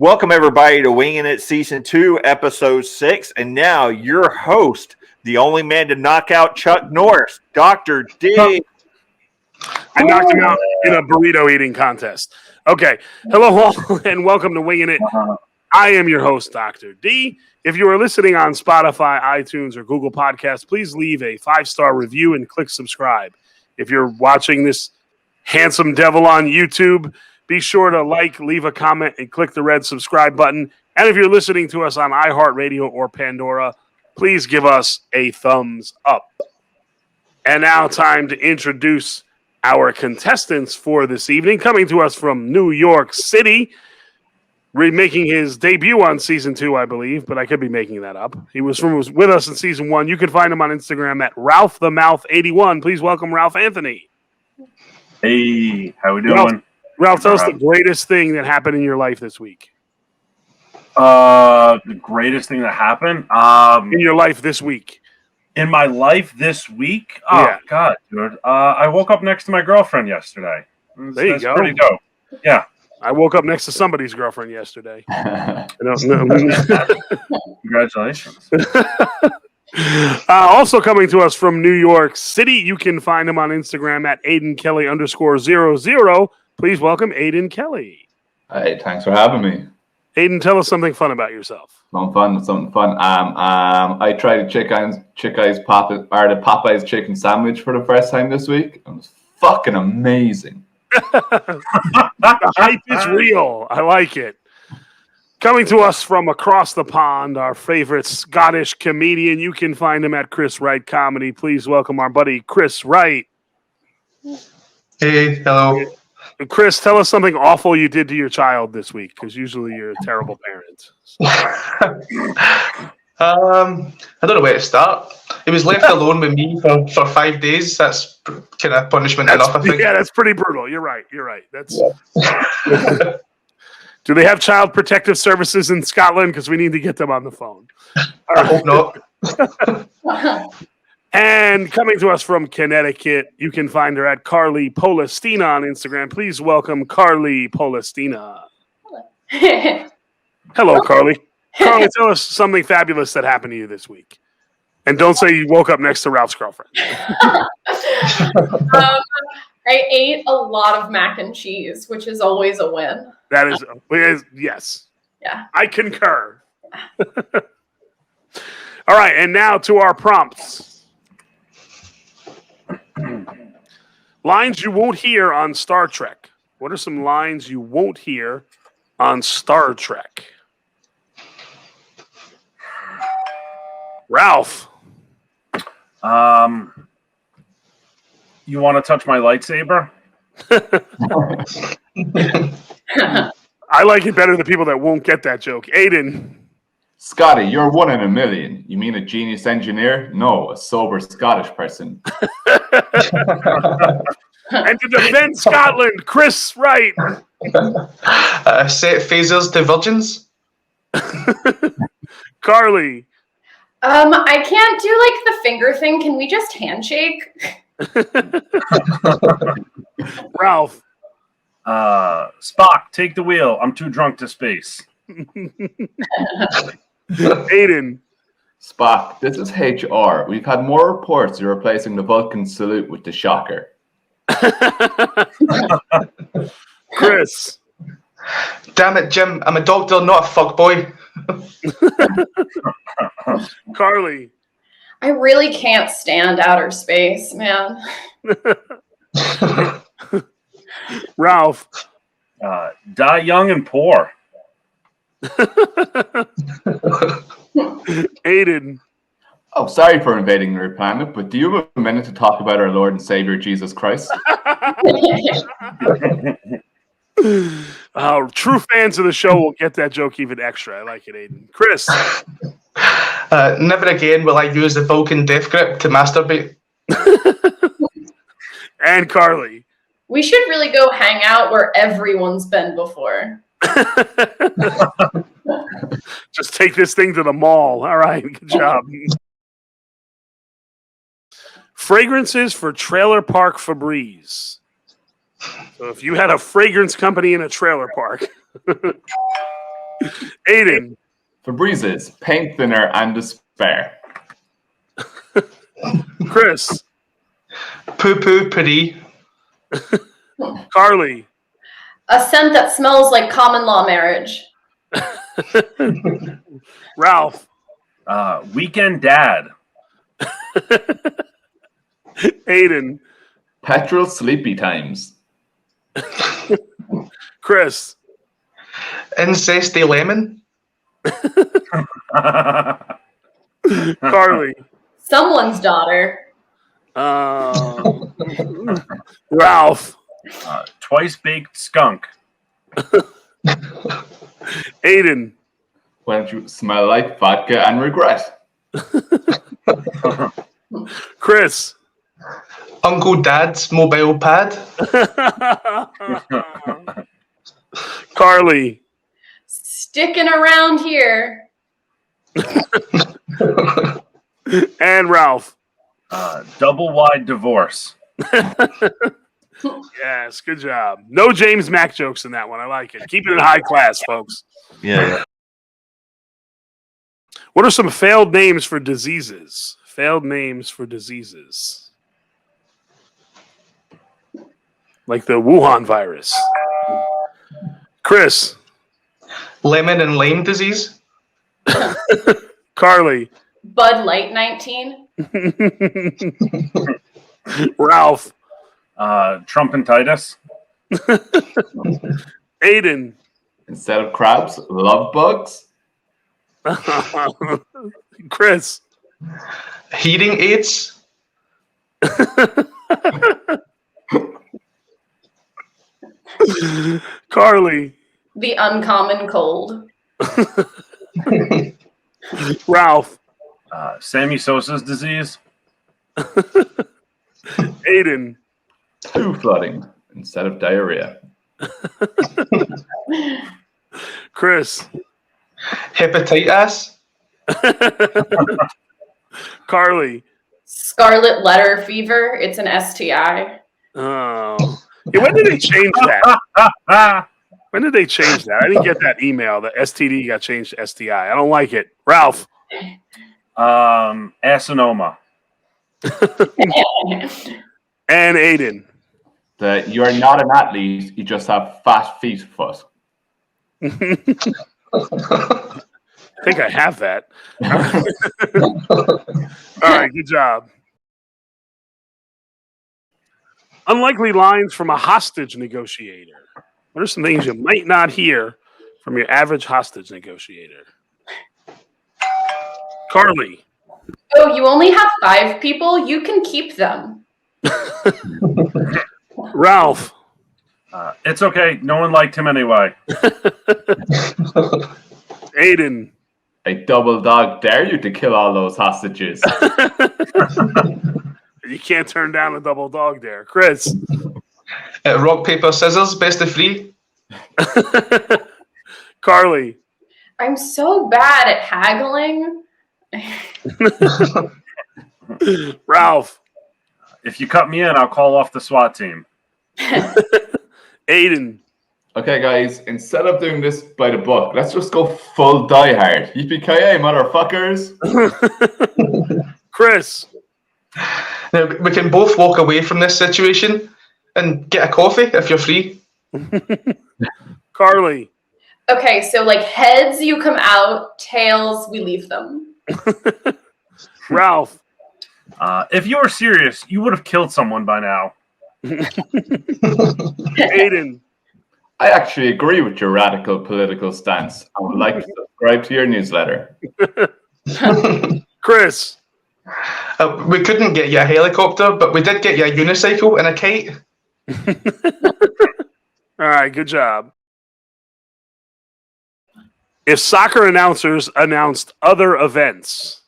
Welcome, everybody, to Wingin' It Season 2, Episode 6. And now, your host, the only man to knock out Chuck Norris, Dr. D. I knocked him out in a burrito eating contest. Okay. Hello, all, and welcome to Wingin' It. I am your host, Dr. D. If you are listening on Spotify, iTunes, or Google Podcasts, please leave a 5-star review and click subscribe. If you're watching this handsome devil on YouTube, be sure to leave a comment, and click the red subscribe button. And if you're listening to us on iHeartRadio or Pandora, please give us a thumbs up. And now time to introduce our contestants for this evening. Coming to us from New York City, making his debut on Season 2, I believe, but I could be making that up. He was with us in Season 1. You can find him on Instagram at RalphTheMouth81. Please welcome Ralph Anthony. Hey, how we doing? Ralph, tell us the greatest thing that happened in your life this week. The greatest thing that happened? In your life this week. In my life this week? Oh, yeah. God, dude. I woke up next to my girlfriend yesterday. That's pretty dope. Yeah. I woke up next to somebody's girlfriend yesterday. Congratulations. Also coming to us from New York City, you can find him on Instagram at Aidan Kelly _00. Please welcome Aidan Kelly. Hey, thanks for having me. Aidan, tell us something fun about yourself. Something fun. I tried the Popeyes chicken sandwich for the first time this week. It was fucking amazing. The hype is real. I like it. Coming to us from across the pond, our favorite Scottish comedian. You can find him at Chris Wright Comedy. Please welcome our buddy Chris Wright. Hey, hello. Chris, tell us something awful you did to your child this week, because usually you're a terrible parent. I don't know where to start. He was left alone with me for 5 days. That's kind of punishment enough, I think. Yeah, that's pretty brutal. You're right. That's. Yeah. Do they have child protective services in Scotland? Because we need to get them on the phone. I hope not. And coming to us from Connecticut, you can find her at Carly Polistina on Instagram. Please welcome Carly Polistina. Hello, Carly. Carly, tell us something fabulous that happened to you this week. And don't say you woke up next to Ralph's girlfriend. I ate a lot of mac and cheese, which is always a win. That is yes. Yeah. I concur. All right, and now to our prompts. Lines you won't hear on Star Trek. What are some lines you won't hear on Star Trek? Ralph. You want to touch my lightsaber? I like it better than people that won't get that joke. Aidan. Scotty, you're one in a million. You mean a genius engineer? No, a sober Scottish person. And to defend Scotland, Chris Wright. Set phasers to virgins. Carly. I can't do like the finger thing. Can we just handshake? Ralph. Spock, take the wheel. I'm too drunk to space. Aidan. Spock, this is HR. We've had more reports you're replacing the Vulcan salute with the shocker. Chris. Damn it, Jim. I'm a doctor, not a fuckboy. Carly. I really can't stand outer space, man. Ralph. Die young and poor. Aidan. Oh, sorry for invading your planet, but do you have a minute to talk about our Lord and Savior Jesus Christ? True fans of the show will get that joke even extra. I like it, Aidan. Chris. Never again will I use the Vulcan death grip to masturbate. And Carly. We should really go hang out where everyone's been before. Just take this thing to the mall. All right, good job. Fragrances for trailer park Febreeze. So if you had a fragrance company in a trailer park, Aidan. Febreeze, paint thinner and despair. Chris. Poo-poo puree. Carly. A scent that smells like common law marriage. Ralph. Weekend dad. Aidan. Petrol sleepy times. Chris. Incesty lemon. Carly. Someone's daughter. Ralph. Twice baked skunk. Aidan. When you smell like vodka and regret. Chris. Uncle Dad's mobile pad. Carly. Sticking around here. And Ralph. Double wide divorce. Yes, good job. No James Mack jokes in that one. I like it. Keep it in high class, folks. Yeah. What are some failed names for diseases? Failed names for diseases. Like the Wuhan virus. Chris. Lemon and lime disease. Carly. Bud Light 19. Ralph. Trumpentitis. Aidan. Instead of crabs, love bugs. Chris. Hearing aids. Carly. The uncommon cold. Ralph. Sammy Sosa's disease. Aidan. Poo flooding instead of diarrhea. Chris. Hepatitis. Carly. Scarlet letter fever. It's an STI. Oh. Yeah, when did they change that? When did they change that? I didn't get that email. The STD got changed to STI. I don't like it. Ralph. Acinoma. And Aidan. That you are not an athlete, you just have fat feet foot. I think I have that. All right, good job. Unlikely lines from a hostage negotiator. What are some things you might not hear from your average hostage negotiator? Carly. Oh, you only have 5 people? You can keep them. Ralph. It's okay. No one liked him anyway. Aidan. A double dog dare you to kill all those hostages. You can't turn down a double dog there. Chris. Rock, paper, scissors. Best of 3. Carly. I'm so bad at haggling. Ralph. If you cut me in, I'll call off the SWAT team. Aidan. Okay, guys, instead of doing this by the book, let's just go full Die Hard. Yippee-ki-yay, motherfuckers. Chris. Now, we can both walk away from this situation and get a coffee if you're free. Carly. Okay, so like heads, you come out, tails, we leave them. Ralph. If you were serious, you would have killed someone by now. Aidan. I actually agree with your radical political stance. I would like to subscribe to your newsletter. Chris. We couldn't get you a helicopter, but we did get you a unicycle and a kite. All right, good job. If soccer announcers announced other events,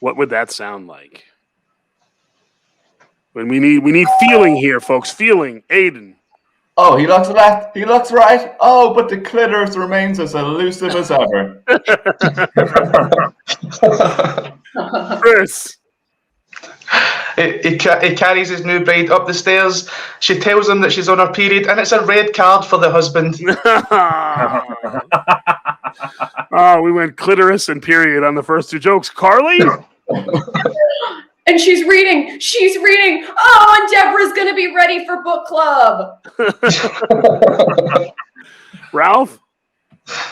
what would that sound like? When we need feeling here, folks. Feeling. Aidan. Oh, he looks left, he looks right. Oh, but the clitoris remains as elusive as ever. Chris. He carries his new bride up the stairs. She tells him that she's on her period, and it's a red card for the husband. We went clitoris and period on the first two jokes. Carly? And she's reading. Oh, and Deborah's going to be ready for book club. Ralph?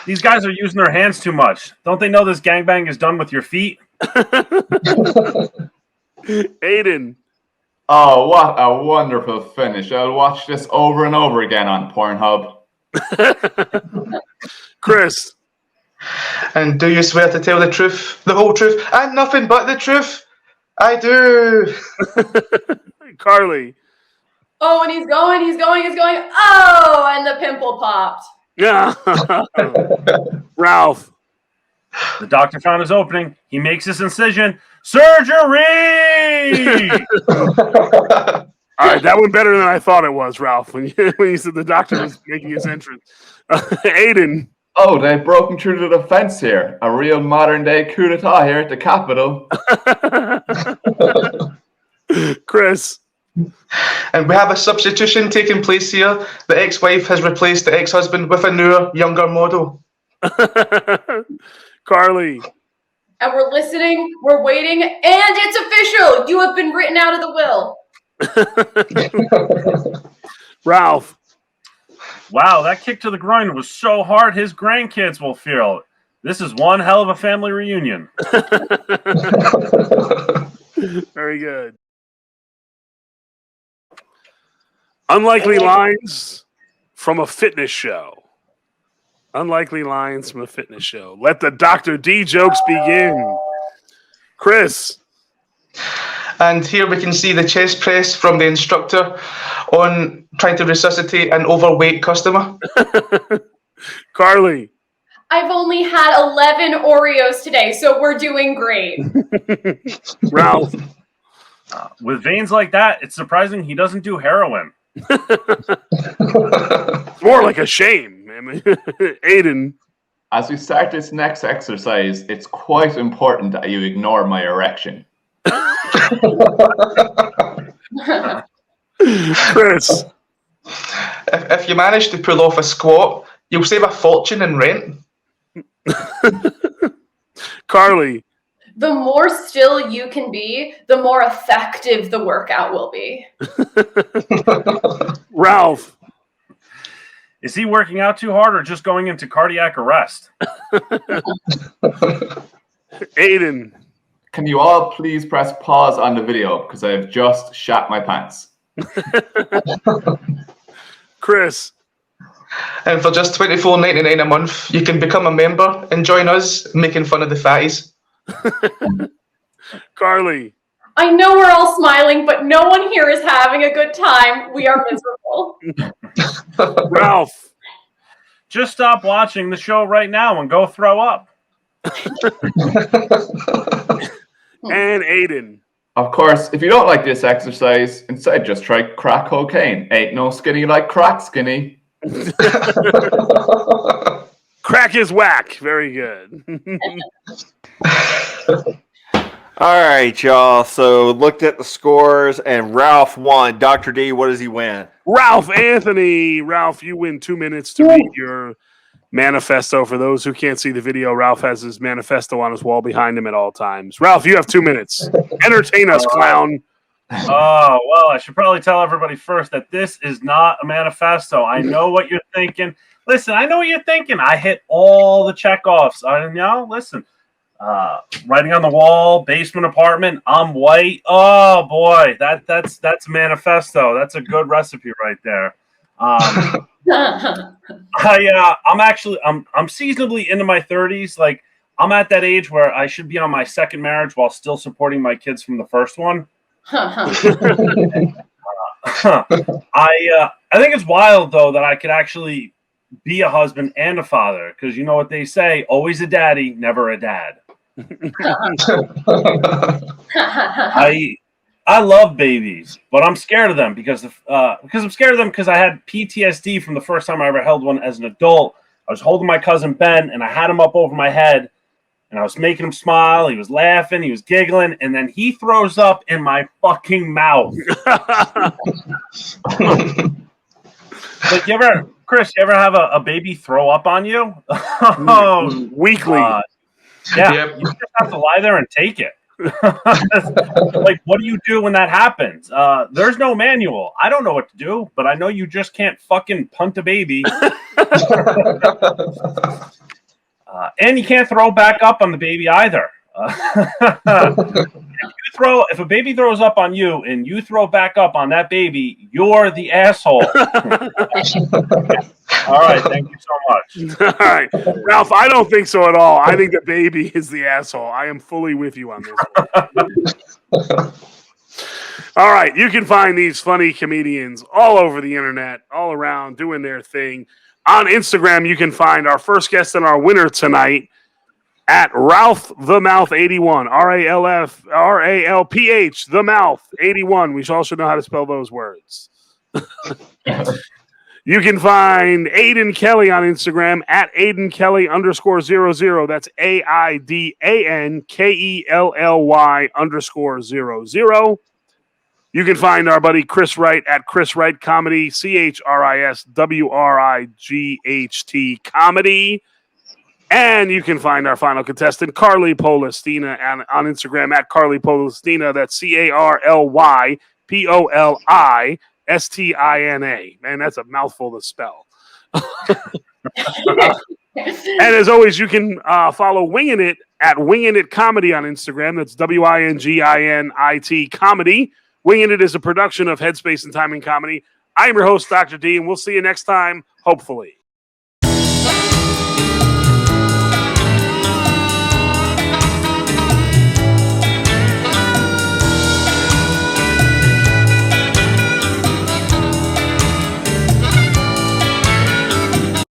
These guys are using their hands too much. Don't they know this gangbang is done with your feet? Aidan? Oh, what a wonderful finish. I'll watch this over and over again on Pornhub. Chris? And do you swear to tell the truth, the whole truth, and nothing but the truth? I do. Carly? Oh, and he's going. Oh, and the pimple popped. Yeah. Ralph? The doctor found his opening. He makes his incision. Surgery! All right, that went better than I thought it was, Ralph, when you said the doctor was making his entrance. Aidan? Oh, they've broken through the defense here. A real modern-day coup d'etat here at the Capitol. Chris? And we have a substitution taking place here. The ex-wife has replaced the ex-husband with a newer, younger model. Carly? And we're listening, we're waiting, and it's official. You have been written out of the will. Ralph? Wow, that kick to the groin was so hard his grandkids will feel it. This is one hell of a family reunion. Very good. Unlikely lines from a fitness show. Unlikely lines from a fitness show. Let the Dr. D jokes begin. Chris? And here we can see the chest press from the instructor on trying to resuscitate an overweight customer. Carly? I've only had 11 Oreos today, so we're doing great. Ralph? With veins like that, it's surprising he doesn't do heroin. More like a shame. Aidan? As we start this next exercise, it's quite important that you ignore my erection. Chris? If you manage to pull off a squat, you'll save a fortune in rent. Carly? The more still you can be, the more effective the workout will be. Ralph? Is he working out too hard or just going into cardiac arrest? Aidan? Can you all please press pause on the video because I've just shat my pants. Chris? And for just $24.99 a month, you can become a member and join us making fun of the fatties. Carly? I know we're all smiling, but no one here is having a good time. We are miserable. Ralph? Just stop watching the show right now and go throw up. And Aidan? Of course, if you don't like this exercise, instead just try crack cocaine. Ain't no skinny like crack skinny. Crack is whack. Very good. All right, y'all. So looked at the scores, and Ralph won. Dr. D, what does he win? Ralph Anthony. Ralph, you win 2 minutes to read your manifesto. For those who can't see the video, Ralph has his manifesto on his wall behind him at all times. Ralph, you have 2 minutes. Entertain us, clown. Oh, well, I should probably tell everybody first that this is not a manifesto. I know what you're thinking. Listen, I know what you're thinking. I hit all the checkoffs. Listen. Writing on the wall, basement apartment, I'm white. Oh boy, that's a manifesto. That's a good recipe right there. I'm seasonably into my 30s. Like, I'm at that age where I should be on my second marriage while still supporting my kids from the first one. I think it's wild though that I could actually be a husband and a father, because you know what they say, always a daddy, never a dad. I love babies, but I'm scared of them because I had PTSD from the first time I ever held one as an adult. I was holding my cousin Ben, and I had him up over my head, and I was making him smile. He was laughing, he was giggling, and then he throws up in my fucking mouth. Like, Chris, you ever have a baby throw up on you? Oh, Weekly. yeah, Yep. you just have to lie there and take it. Like, what do you do when that happens? There's no manual. I don't know what to do, but I know you just can't fucking punt a baby. And you can't throw back up on the baby either. If a baby throws up on you and you throw back up on that baby, you're the asshole. All right, thank you so much. All right, Ralph, I don't think so at all. I think the baby is the asshole. I am fully with you on this one. All right, you can find these funny comedians all over the internet, all around, doing their thing. On Instagram, you can find our first guest and our winner tonight at Ralph the Mouth 81, RALPH the Mouth 81. We all should know how to spell those words. You can find Aidan Kelly on Instagram at Aidan Kelly _00. That's AIDANKELLY _00. You can find our buddy Chris Wright at Chris Wright Comedy, CHRISWRIGHT Comedy. And you can find our final contestant, Carly Polistina, on Instagram at Carly Polistina. That's CARLYPOLISTINA. Man, that's a mouthful to spell. And as always, you can follow Wingin It at Wingin It Comedy on Instagram. That's WINGINIT Comedy. Wingin It is a production of Headspace and Timing Comedy. I am your host, Dr. D, and we'll see you next time, hopefully.